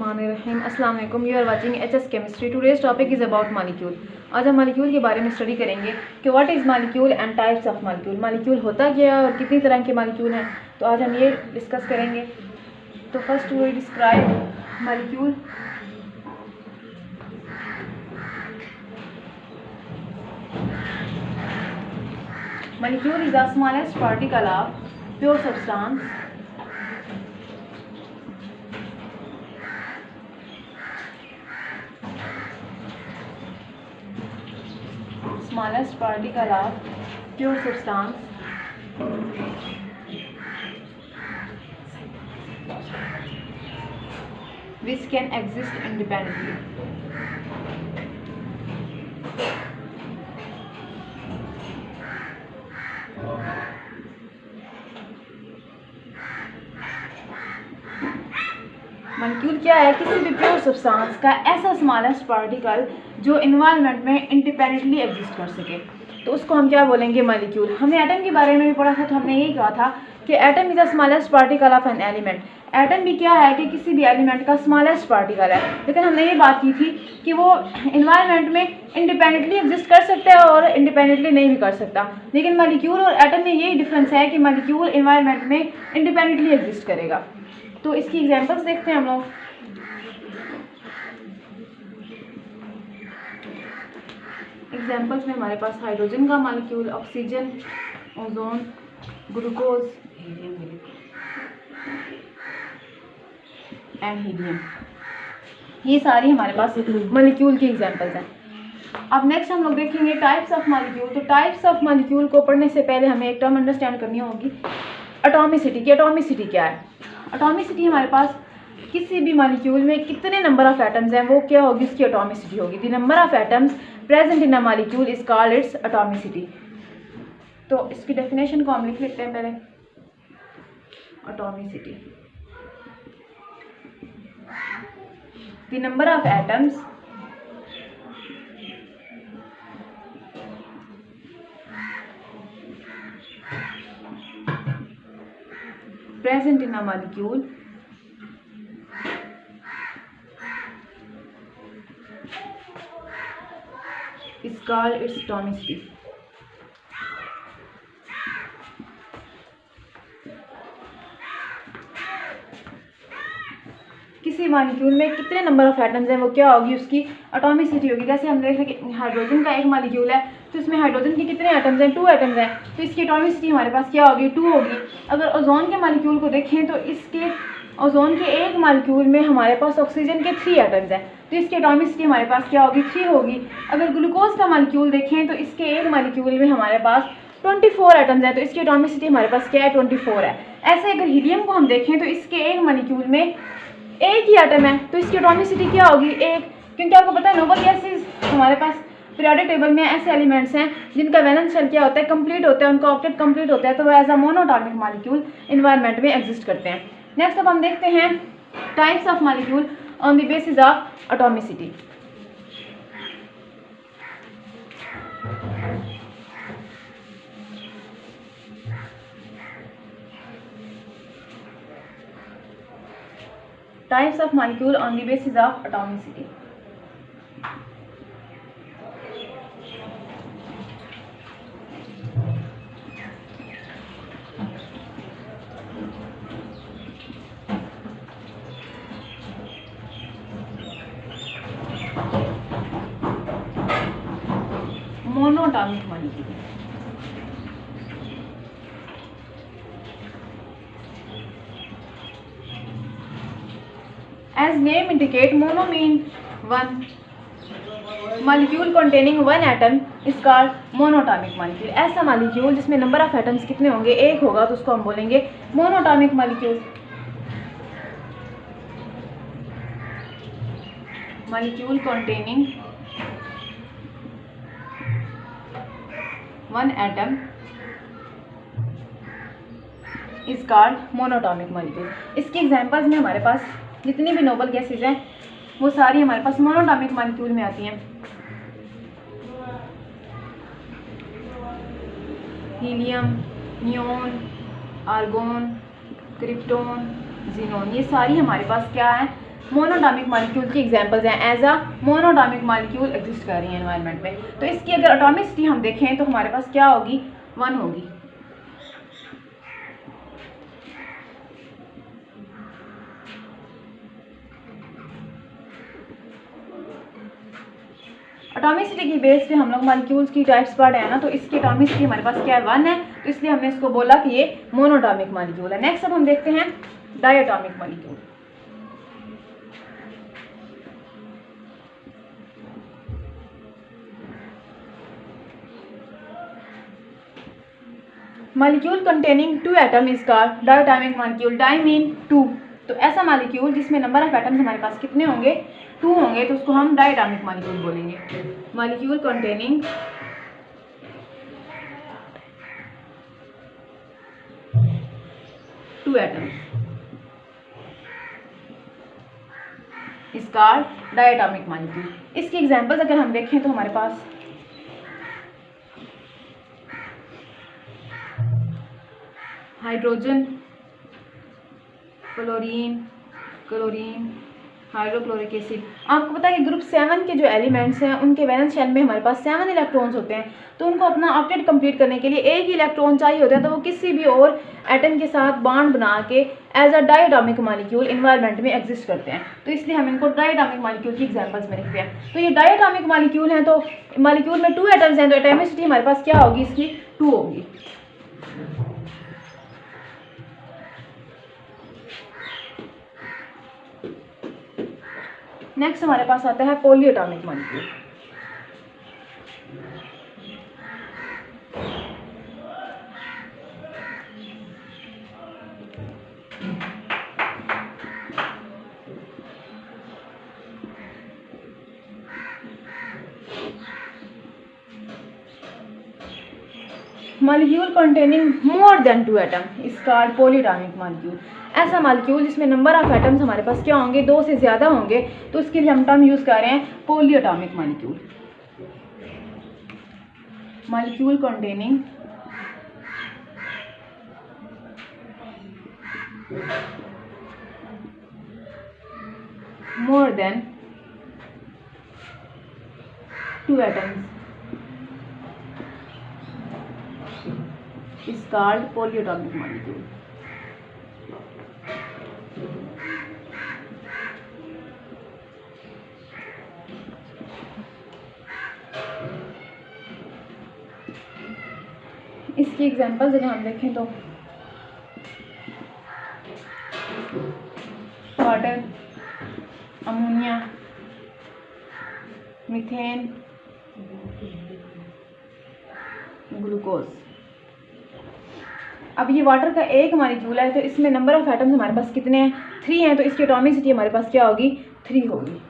अस्सलाम वालेकुम, you are watching HS chemistry. Today's topic is about molecule. आज हम मॉलिक्यूल के बारे में स्टडी करेंगे कि what is molecule and types of molecule. Molecule होता क्या है और कितनी तरह के मॉलिक्यूल हैं, तो आज हम ये डिस्कस करेंगे। तो first we describe molecule. Molecule is the smallest particle of pure substance which can exist independently. Molecule क्या है? किसी भी प्योर सब्सटेंस का ऐसा स्मॉलेस्ट पार्टिकल जो एनवायरनमेंट में इंडिपेंडेंटली एग्जिस्ट कर सके, तो उसको हम क्या बोलेंगे? मॉलिक्यूल। हमने एटम के बारे में भी पढ़ा था, तो हमने यही कहा था कि atom is the smallest particle of an element. Atom भी क्या है कि किसी भी एलिमेंट का स्मॉलेस्ट पार्टिकल है, लेकिन हमने ये बात की थी कि वो एनवायरनमेंट में इंडिपेंडेंटली एग्जिस्ट कर सकता है और इंडिपेंडेंटली नहीं भी कर सकता। लेकिन मॉलिक्यूल और एटम में यही डिफरेंस है कि मॉलिक्यूल एनवायरनमेंट में इंडिपेंडेंटली एग्जिस्ट करेगा। तो इसकी एग्जांपल्स देखते हैं हम लोग। एग्जांपल्स में हमारे पास हाइड्रोजन का molecule, oxygen, ozone, glucose and helium, ये सारी हमारे पास मॉलिक्यूल की एग्जांपल्स हैं। अब नेक्स्ट हम लोग देखेंगे टाइप्स ऑफ मॉलिक्यूल। तो टाइप्स ऑफ मॉलिक्यूल को पढ़ने से पहले हमें एक टर्म अंडरस्टैंड करनी होगी, एटॉमिसिटी की। एटॉमिसिटी क्या है? एटॉमिसिटी हमारे पास किसी भी मॉलिक्यूल में कितने नंबर ऑफ एटम्स हैं वो क्या होगी, उसकी एटॉमिसिटी होगी। The number of atoms present in a molecule is called its atomicity. तो इसकी डेफिनेशन को हम लिख लेते हैं पहले। Atomicity, the number of atoms present in a molecule is called its atomicity. किसी मॉलिक्यूल में कितने नंबर ऑफ एटम्स हैं वो क्या होगी, उसकी एटॉमिसिटी होगी। जैसे हम देख रहे हैं कि हाइड्रोजन का एक मॉलिक्यूल है, तो इसमें हाइड्रोजन के कितने एटम्स हैं? 2 एटम्स हैं, तो इसकी एटॉमिसिटी हमारे पास क्या होगी? 2 होगी। अगर ओजोन के मॉलिक्यूल को देखें तो इसके ओजोन के एक मॉलिक्यूल में हमारे पास ऑक्सीजन के 3 एटम्स हैं, तो इसकी एटॉमिसिटी हमारे पास क्या होगी? 3 होगी। अगर ग्लूकोज का मॉलिक्यूल देखें तो इसके एक मॉलिक्यूल में हमारे पास 24 एटम्स हैं, तो इसकी एटॉमिसिटी हमारे पास क्या है? 24 है। ऐसे अगर हीलियम को हम देखें तो इसके एक मॉलिक्यूल में एक ही एटम है, तो इसकी एटॉमिसिटी क्या होगी? 1। क्योंकि आपको पता है नोबल गैसेस हमारे पास पीरियोडिक टेबल में ऐसे एलिमेंट्स हैं जिनका वैलेंस शेल क्या होता है? कंप्लीट होता है, उनका ऑक्टेट कंप्लीट होता है, तो वो as a monatomic molecule environment में एग्जिस्ट करते हैं। नेक्स्ट अब हम देखते हैं types of molecule on the basis of atomicity. Types of molecule on the basis of atomicity. Monatomic molecule. As name indicate, mono mean one. Molecule containing one atom is called monatomic molecule. ऐसा molecule जिसमें number of atoms कितने होंगे? 1 होगा, तो उसको हम बोलेंगे monoatomic molecule. Molecule containing one atom is called monatomic molecule. इसके एग्जांपल्स में हमारे पास जितनी भी नोबल गैसेज हैं वो सारी हमारे पास मोनोटॉमिक मॉलिक्यूल में आती हैं। Helium, neon, argon, krypton, xenon, ये सारी हमारे पास क्या है? मोनोटॉमिक मॉलिक्यूल की एग्जांपल्स हैं। As a monatomic molecule exist कर रही है एनवायरनमेंट में। तो इसकी अगर एटॉमिसिटी हम देखें तो हमारे पास क्या होगी, 1 होगी। एटॉमिसिटी की बेस पे हम लोग मॉलिक्यूल्स की टाइप्स पढ़ रहे हैं ना, तो इसकी एटॉमिसिटी हमारे पास क्या है, 1 है। तो इसलिए हमने इसको बोला कि ये मोनोटॉमिक मॉलिक्यूल है। नेक्स्ट अब हम देखते हैं diatomic molecule. Molecule containing 2 atom is called diatomic molecule. Di mean 2। तो ऐसा मॉलिक्यूल जिसमें नंबर ऑफ एटम्स हमारे पास कितने होंगे, 2 होंगे, तो उसको हम डायटॉमिक मॉलिक्यूल बोलेंगे। Molecule containing 2 atoms is called diatomic molecule. इसकी एग्जांपल्स अगर हम देखें तो हमारे पास hydrogen, fluorine, chlorine, hydrochloric acid. आपको पता है कि ग्रुप 7 के जो एलिमेंट्स हैं उनके वैलेंस शेल में हमारे पास 7 इलेक्ट्रॉन्स होते हैं। तो उनको अपना ऑक्टेट कंप्लीट करने के लिए एक ही इलेक्ट्रॉन चाहिए होता है, तो वो किसी भी और एटम के साथ बॉन्ड बना के as a diatomic molecule environment में एग्जिस्ट करते हैं। तो इसलिए हम इनको डायटॉमिक मॉलिक्यूल की एग्जांपल्स में लिखते हैं। तो ये डायटॉमिक मॉलिक्यूल हैं, तो मॉलिक्यूल में 2 एटम्स हैं, तो एटॉमिसिटी हमारे पास क्या होगी, इसकी 2 होगी। नेक्स्ट हमारे पास आता है polyatomic molecule. Molecule containing more than 2 atom is called polyatomic molecule. ऐसा मॉलिक्यूल जिसमें नंबर ऑफ एटम्स हमारे पास क्या होंगे, 2 से ज़्यादा होंगे, तो उसके लिए हम टर्म यूज़ कर रहे हैं polyatomic molecule. Molecule containing more than 2 atoms is called polyatomic molecule. इसकी एग्जांपल्स अगर हम देखें तो वाटर, अमोनिया, मीथेन, ग्लूकोज। अब ये वाटर का एक मॉलिक्यूल है, तो इसमें नंबर ऑफ एटम्स हमारे पास कितने हैं, 3 हैं, तो इसकी एटॉमिसिटी हमारे पास क्या होगी, 3 होगी।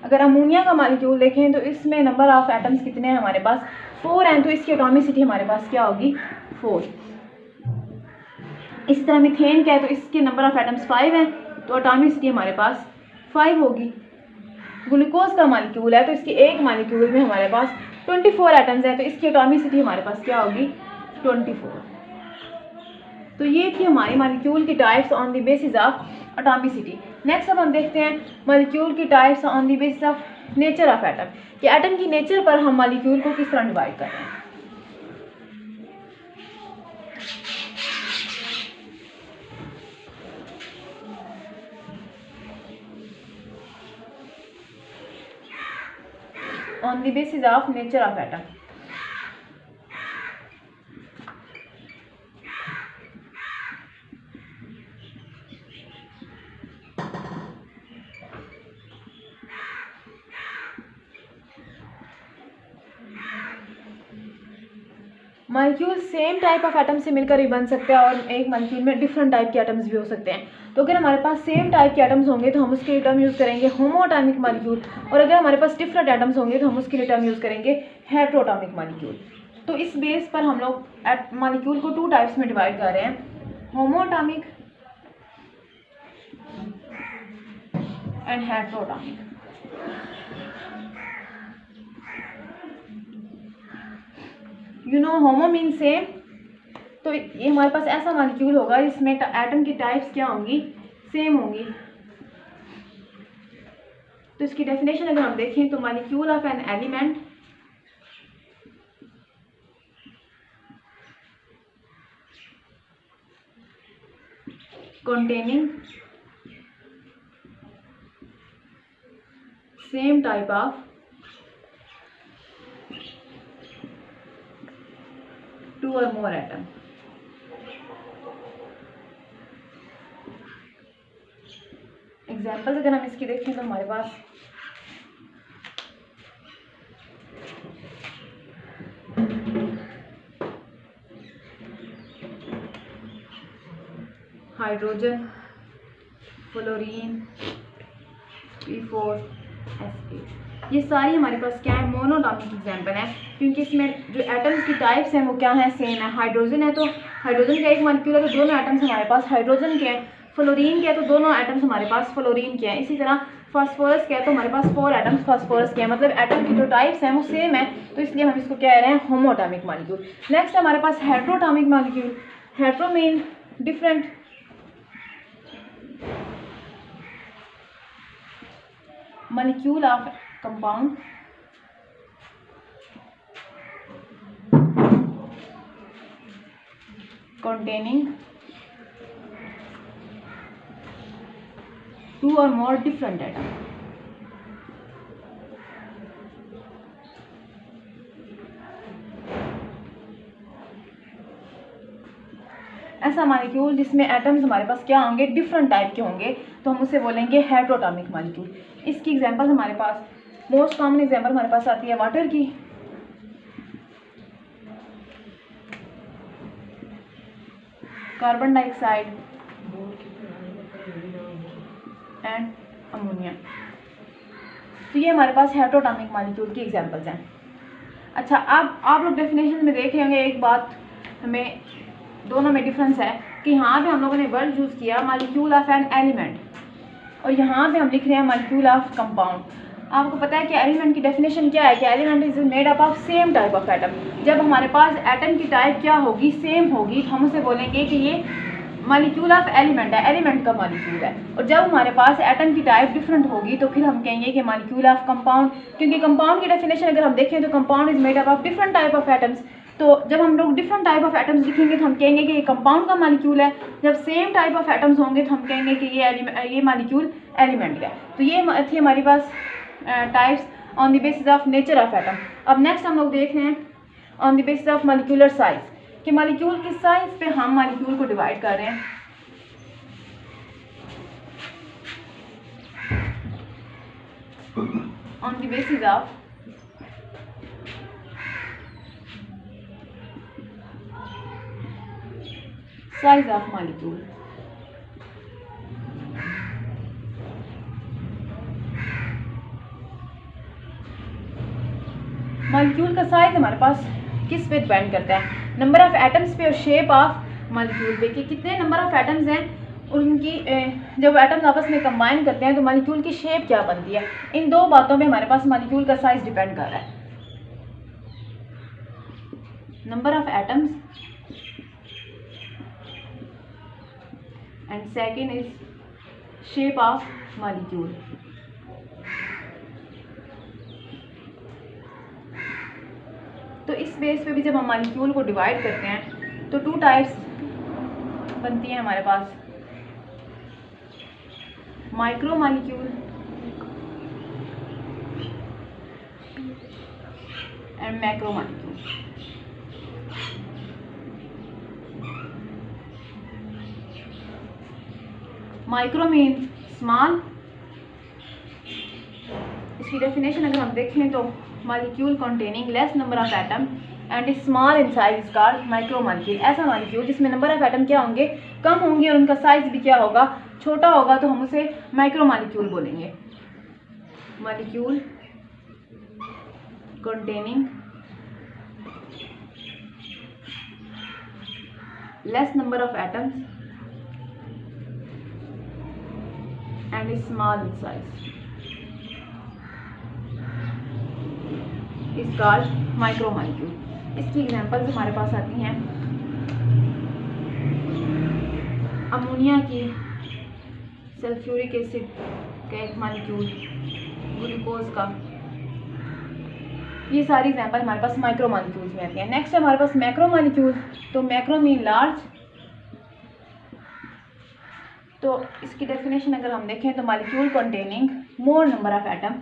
अगर अमोनिया का मॉलिक्यूल देखें तो इसमें नंबर ऑफ एटम्स कितने हैं हमारे पास, 4 हैं, तो इसकी एटॉमिसिटी हमारे पास क्या होगी, 4। इसी तरह मीथेन का है, तो इसके नंबर ऑफ एटम्स 5 हैं, तो एटॉमिसिटी हमारे पास 5 होगी। ग्लूकोज का मॉलिक्यूल है, तो इसके एक मॉलिक्यूल में हमारे पास 24 एटम्स हैं, तो इसकी एटॉमिसिटी हमारे पास क्या होगी, 24। तो ये थी हमारी मॉलिक्यूल की types on the basis of atomicity. Next अब हम देखते हैं मॉलिक्यूल की types on the basis of nature of atom, कि एटम की नेचर पर हम मॉलिक्यूल को किस तरह डिवाइड कर रहे हैं। On the basis of nature of atom. Molecule same type of atom से मिलकर भी बन सकते हैं, और एक मॉलिक्यूल में डिफरेंट टाइप के एटम्स भी हो सकते हैं। तो अगर हमारे पास सेम टाइप के एटम्स होंगे तो हम उसके लिए टर्म यूज़ करेंगे होमोएटॉमिक मॉलिक्यूल, और अगर हमारे पास डिफरेंट एटम्स होंगे तो हम उसके लिए टर्म यूज़ करेंगे हेटेरोटॉमिक मॉलिक्यूल। तो इस बेस पर हम लोग मॉलिक्यूल को 2 टाइप्स में डिवाइड कर रहे हैं, होमोएटॉमिक and हेटेरोटॉमिक। You know, homo means same तो ये हमारे पास ऐसा मॉलिक्यूल होगा जिसमें एटम की टाइप्स क्या होंगी, सेम होंगी। तो इसकी डेफिनेशन अगर हम देखें तो molecule of an element containing same type of two or more atom। Examples अगर हम इसकी देखें तो हमारे पास हाइड्रोजन, फ्लोरीन, P4S8, ये सारी हमारे पास क्या है, मोनोटॉमिक एग्जाम्पल है, क्योंकि इसमें जो एटम्स की टाइप्स हैं वो क्या है, सेम है। हाइड्रोजन है तो हाइड्रोजन का एक मॉलिक्यूल है तो दोनों एटम्स हमारे पास हाइड्रोजन के हैं। फ्लोरीन के है तो दोनों एटम्स हमारे पास फ्लोरीन के हैं। इसी तरह फास्फोरस के है तो हमारे पास 4 एटम्स फास्फोरस के हैं। मतलब एटम की जो टाइप्स हैं वो सेम है, तो इसलिए हम इसको कह रहे हैं होमोटॉमिक मॉलिक्यूल। नेक्स्ट हमारे पास heteroatomic molecule. Hetero mean different, molecule of compound containing two or more different atoms। ऐसा मॉलिक्यूल जिसमें एटम्स हमारे पास क्या होंगे, डिफरेंट टाइप के होंगे, तो हम उसे बोलेंगे हेट्रोटॉमिक मॉलिक्यूल। इसकी एग्जांपल हमारे पास मोस्ट कॉमन एग्जांपल हमारे पास आती है वाटर की, कार्बन डाइऑक्साइड एंड अमोनिया। तो ये हमारे पास हेट्रोटॉमिक मॉलिक्यूल की एग्जांपल्स हैं। अच्छा, अब आप लोग डेफिनेशन में देख होंगे एक बात हमें दोनों में डिफरेंस है कि यहाँ पे हम लोगों ने वर्ड यूज़ किया मॉलिक्यूल ऑफ एन एलिमेंट, और यहाँ पे हम लिख रहे हैं मॉलिक्यूल ऑफ कंपाउंड। आपको पता है कि एलिमेंट की डेफिनेशन क्या है कि element is made up of same type of atom. जब हमारे पास एटम की टाइप क्या होगी, सेम होगी, तो हम उसे बोलेंगे कि ये मॉलिक्यूल ऑफ एलिमेंट है, एलिमेंट का मॉलिक्यूल है। और जब हमारे पास एटम की टाइप डिफरेंट होगी तो फिर हम कहेंगे कि मॉलिक्यूल ऑफ कंपाउंड, क्योंकि कंपाउंड की डेफिनेशन अगर हम देखें तो compound is made up of different type of atoms. तो जब हम लोग डिफरेंट टाइप ऑफ एटम्स लिखेंगे तो हम कहेंगे कि ये कंपाउंड का मॉलिक्यूल है। जब सेम टाइप ऑफ एटम्स होंगे तो हम कहेंगे कि ये मॉलिक्यूल एलिमेंट है। तो ये थी हमारी पास types on the basis of nature of atom. अब नेक्स्ट हम लोग देख रहे हैं on the basis of molecular size, कि मॉलिक्यूल की साइज पे हम मॉलिक्यूल को डिवाइड कर रहे हैं। On the basis of size of molecule. Molecule का साइज हमारे पास किस पे डिपेंड करता है, नंबर ऑफ एटम्स पे और शेप ऑफ मॉलिक्यूल पे, कि कितने नंबर ऑफ एटम्स हैं और उनकी जब एटम्स आपस में कंबाइन करते हैं तो मॉलिक्यूल की शेप क्या बनती है। इन दो बातों पे हमारे पास मॉलिक्यूल का साइज डिपेंड कर रहा है, number of atoms and second is shape of molecule। तो इस बेस पे भी जब हम मॉलिक्यूल को डिवाइड करते हैं तो 2 टाइप्स बनती हैं हमारे पास, micro molecule and macro molecule. Micro mean small, इसकी डेफिनेशन अगर हम देखें तो molecule containing less number of atom and is small in size is called micro molecule. ऐसा मॉलिक्यूल जिसमें नंबर ऑफ एटम क्या होंगे, कम होंगे और उनका साइज भी क्या होगा, छोटा होगा, तो हम उसे माइक्रो मॉलिक्यूल बोलेंगे। Molecule containing less number of atoms and is small in size is called micromolecule। इसकी एग्जांपल्स हमारे पास आती हैं अमोनिया की सल्फ्यूरिक एसिड का एक मालिक्यूल, ग्लूकोज का। ये सारी एग्जांपल हमारे पास माइक्रो मालिक्यूल्स में आती हैं। नेक्स्ट है हमारे पास मैक्रो मालिक्यूल। तो मैक्रो मीन लार्ज। तो इसकी डेफिनेशन अगर हम देखें तो molecule containing more number of atom,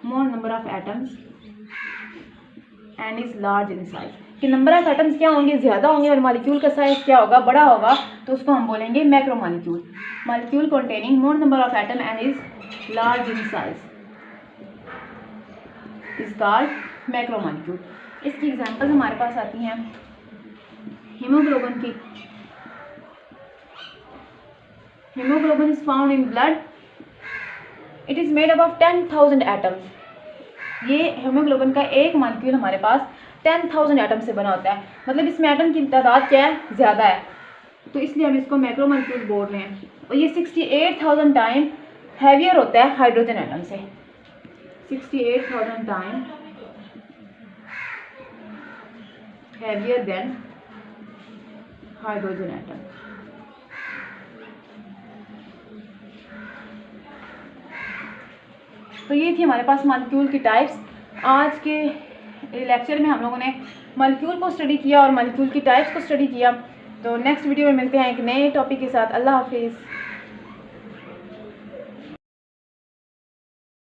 more number of atoms and is large in size. कि नंबर ऑफ एटम्स क्या होंगे, ज़्यादा होंगे, और मालिक्यूल का साइज क्या होगा, बड़ा होगा, तो उसको हम बोलेंगे macro molecule. Molecule containing more number of atom and is large in size is called macro molecule. इसकी एग्जांपल्स हमारे पास आती हैं हीमोग्लोबिन की। Haemoglobin is found in blood, it is made up of 10,000 atoms. ये हीमोग्लोबिन का एक molecule हमारे पास 10,000 atom से बना होता है, मतलब इसमें एटम की तादाद क्या है, ज़्यादा है, तो इसलिए हम इसको मैक्रो मालिक्यूल बोल रहे हैं। और ये 68,000 टाइम हैवियर होता है हाइड्रोजन एटम से, 68,000 time heavier than hydrogen atom. तो ये थी हमारे पास मालिक्यूल की टाइप्स। आज के लेक्चर में हम लोगों ने मालिक्यूल को स्टडी किया और मालिक्यूल की टाइप्स को स्टडी किया। तो नेक्स्ट वीडियो में मिलते हैं एक नए टॉपिक के साथ। अल्लाह हाफिज़।